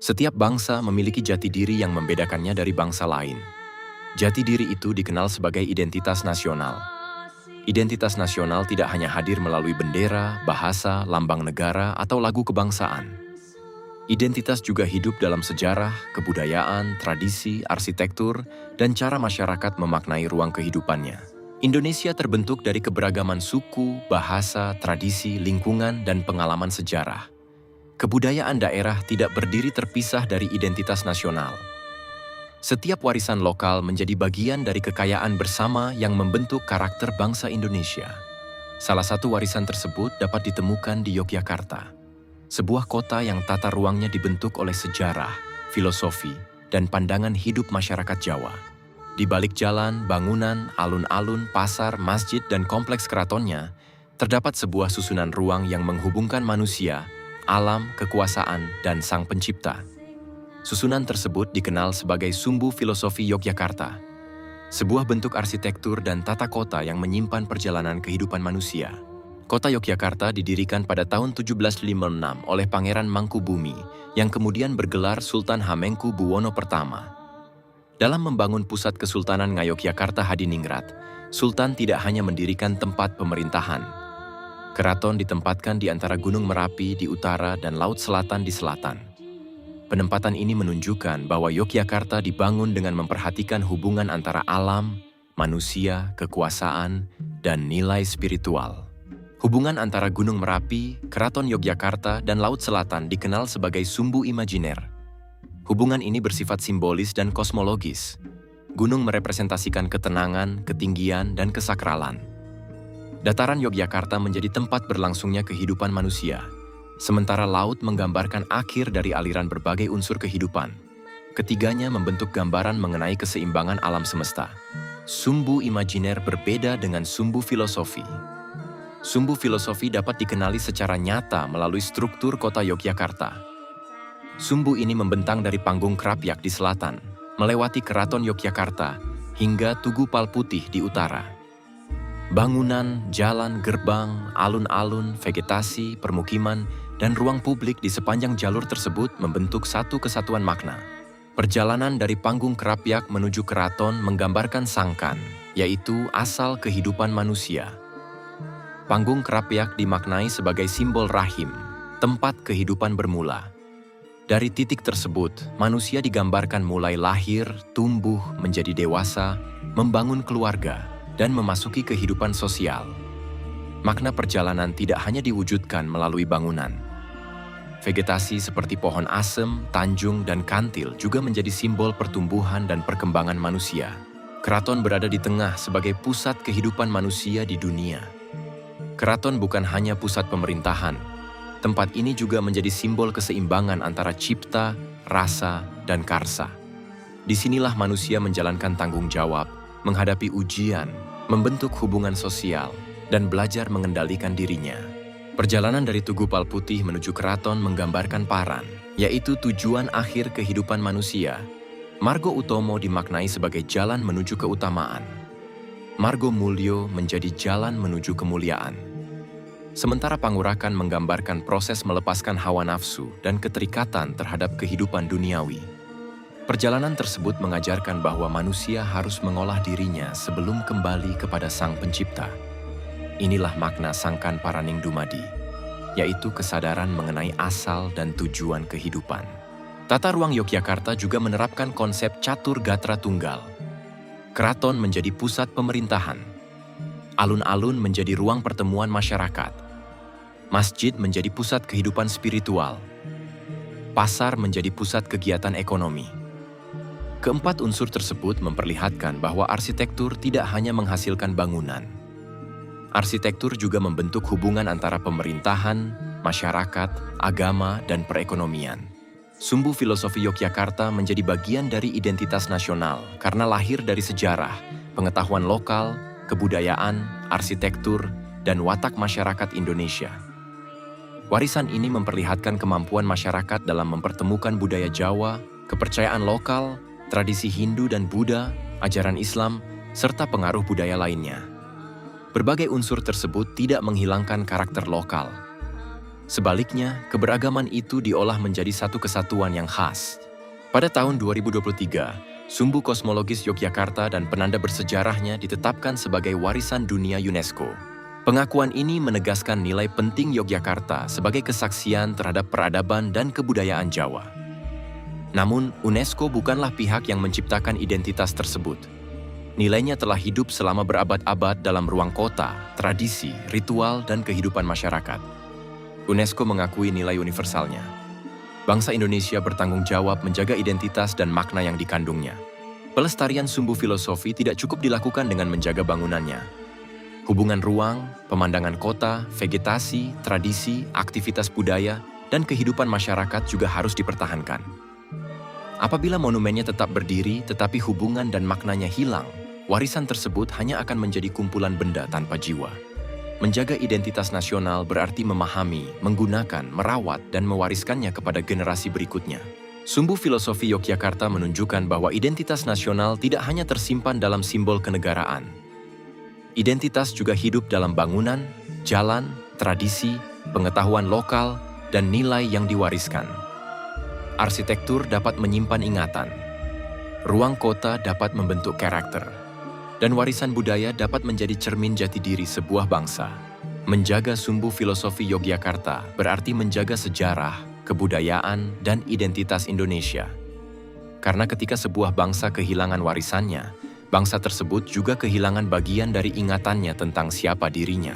Setiap bangsa memiliki jati diri yang membedakannya dari bangsa lain. Jati diri itu dikenal sebagai identitas nasional. Identitas nasional tidak hanya hadir melalui bendera, bahasa, lambang negara, atau lagu kebangsaan. Identitas juga hidup dalam sejarah, kebudayaan, tradisi, arsitektur, dan cara masyarakat memaknai ruang kehidupannya. Indonesia terbentuk dari keberagaman suku, bahasa, tradisi, lingkungan, dan pengalaman sejarah. Kebudayaan daerah tidak berdiri terpisah dari identitas nasional. Setiap warisan lokal menjadi bagian dari kekayaan bersama yang membentuk karakter bangsa Indonesia. Salah satu warisan tersebut dapat ditemukan di Yogyakarta, sebuah kota yang tata ruangnya dibentuk oleh sejarah, filosofi, dan pandangan hidup masyarakat Jawa. Di balik jalan, bangunan, alun-alun, pasar, masjid, dan kompleks keratonnya, terdapat sebuah susunan ruang yang menghubungkan manusia, alam, kekuasaan, dan Sang Pencipta. Susunan tersebut dikenal sebagai Sumbu Filosofi Yogyakarta, sebuah bentuk arsitektur dan tata kota yang menyimpan perjalanan kehidupan manusia. Kota Yogyakarta didirikan pada tahun 1756 oleh Pangeran Mangkubumi, yang kemudian bergelar Sultan Hamengkubuwono I. Dalam membangun pusat Kesultanan Ngayogyakarta Hadiningrat, Sultan tidak hanya mendirikan tempat pemerintahan. Keraton ditempatkan di antara Gunung Merapi di utara dan Laut Selatan di selatan. Penempatan ini menunjukkan bahwa Yogyakarta dibangun dengan memperhatikan hubungan antara alam, manusia, kekuasaan, dan nilai spiritual. Hubungan antara Gunung Merapi, Keraton Yogyakarta, dan Laut Selatan dikenal sebagai sumbu imajiner. Hubungan ini bersifat simbolis dan kosmologis. Gunung merepresentasikan ketenangan, ketinggian, dan kesakralan. Dataran Yogyakarta menjadi tempat berlangsungnya kehidupan manusia, sementara laut menggambarkan akhir dari aliran berbagai unsur kehidupan. Ketiganya membentuk gambaran mengenai keseimbangan alam semesta. Sumbu imajiner berbeda dengan sumbu filosofi. Sumbu filosofi dapat dikenali secara nyata melalui struktur kota Yogyakarta. Sumbu ini membentang dari Panggung Krapyak di selatan, melewati Keraton Yogyakarta, hingga Tugu Palputih di utara. Bangunan, jalan, gerbang, alun-alun, vegetasi, permukiman, dan ruang publik di sepanjang jalur tersebut membentuk satu kesatuan makna. Perjalanan dari Panggung Krapyak menuju keraton menggambarkan sangkan, yaitu asal kehidupan manusia. Panggung Krapyak dimaknai sebagai simbol rahim, tempat kehidupan bermula. Dari titik tersebut, manusia digambarkan mulai lahir, tumbuh, menjadi dewasa, membangun keluarga, dan memasuki kehidupan sosial. Makna perjalanan tidak hanya diwujudkan melalui bangunan. Vegetasi seperti pohon asem, tanjung, dan kantil juga menjadi simbol pertumbuhan dan perkembangan manusia. Keraton berada di tengah sebagai pusat kehidupan manusia di dunia. Keraton bukan hanya pusat pemerintahan. Tempat ini juga menjadi simbol keseimbangan antara cipta, rasa, dan karsa. Disinilah manusia menjalankan tanggung jawab, menghadapi ujian, membentuk hubungan sosial, dan belajar mengendalikan dirinya. Perjalanan dari Tugu Palputih menuju keraton menggambarkan paran, yaitu tujuan akhir kehidupan manusia. Margo Utomo dimaknai sebagai jalan menuju keutamaan. Margo Mulyo menjadi jalan menuju kemuliaan. Sementara Pangurakan menggambarkan proses melepaskan hawa nafsu dan keterikatan terhadap kehidupan duniawi. Perjalanan tersebut mengajarkan bahwa manusia harus mengolah dirinya sebelum kembali kepada Sang Pencipta. Inilah makna Sangkan Paraning Dumadi, yaitu kesadaran mengenai asal dan tujuan kehidupan. Tata ruang Yogyakarta juga menerapkan konsep catur gatra tunggal. Keraton menjadi pusat pemerintahan. Alun-alun menjadi ruang pertemuan masyarakat. Masjid menjadi pusat kehidupan spiritual. Pasar menjadi pusat kegiatan ekonomi. Keempat unsur tersebut memperlihatkan bahwa arsitektur tidak hanya menghasilkan bangunan. Arsitektur juga membentuk hubungan antara pemerintahan, masyarakat, agama, dan perekonomian. Sumbu Filosofi Yogyakarta menjadi bagian dari identitas nasional karena lahir dari sejarah, pengetahuan lokal, kebudayaan, arsitektur, dan watak masyarakat Indonesia. Warisan ini memperlihatkan kemampuan masyarakat dalam mempertemukan budaya Jawa, kepercayaan lokal, tradisi Hindu dan Buddha, ajaran Islam, serta pengaruh budaya lainnya. Berbagai unsur tersebut tidak menghilangkan karakter lokal. Sebaliknya, keberagaman itu diolah menjadi satu kesatuan yang khas. Pada tahun 2023, Sumbu Kosmologis Yogyakarta dan penanda bersejarahnya ditetapkan sebagai warisan dunia UNESCO. Pengakuan ini menegaskan nilai penting Yogyakarta sebagai kesaksian terhadap peradaban dan kebudayaan Jawa. Namun, UNESCO bukanlah pihak yang menciptakan identitas tersebut. Nilainya telah hidup selama berabad-abad dalam ruang kota, tradisi, ritual, dan kehidupan masyarakat. UNESCO mengakui nilai universalnya. Bangsa Indonesia bertanggung jawab menjaga identitas dan makna yang dikandungnya. Pelestarian sumbu filosofi tidak cukup dilakukan dengan menjaga bangunannya. Hubungan ruang, pemandangan kota, vegetasi, tradisi, aktivitas budaya, dan kehidupan masyarakat juga harus dipertahankan. Apabila monumennya tetap berdiri tetapi hubungan dan maknanya hilang, warisan tersebut hanya akan menjadi kumpulan benda tanpa jiwa. Menjaga identitas nasional berarti memahami, menggunakan, merawat, dan mewariskannya kepada generasi berikutnya. Sumbu Filosofi Yogyakarta menunjukkan bahwa identitas nasional tidak hanya tersimpan dalam simbol kenegaraan. Identitas juga hidup dalam bangunan, jalan, tradisi, pengetahuan lokal, dan nilai yang diwariskan. Arsitektur dapat menyimpan ingatan. Ruang kota dapat membentuk karakter. Dan warisan budaya dapat menjadi cermin jati diri sebuah bangsa. Menjaga sumbu filosofi Yogyakarta berarti menjaga sejarah, kebudayaan, dan identitas Indonesia. Karena ketika sebuah bangsa kehilangan warisannya, bangsa tersebut juga kehilangan bagian dari ingatannya tentang siapa dirinya.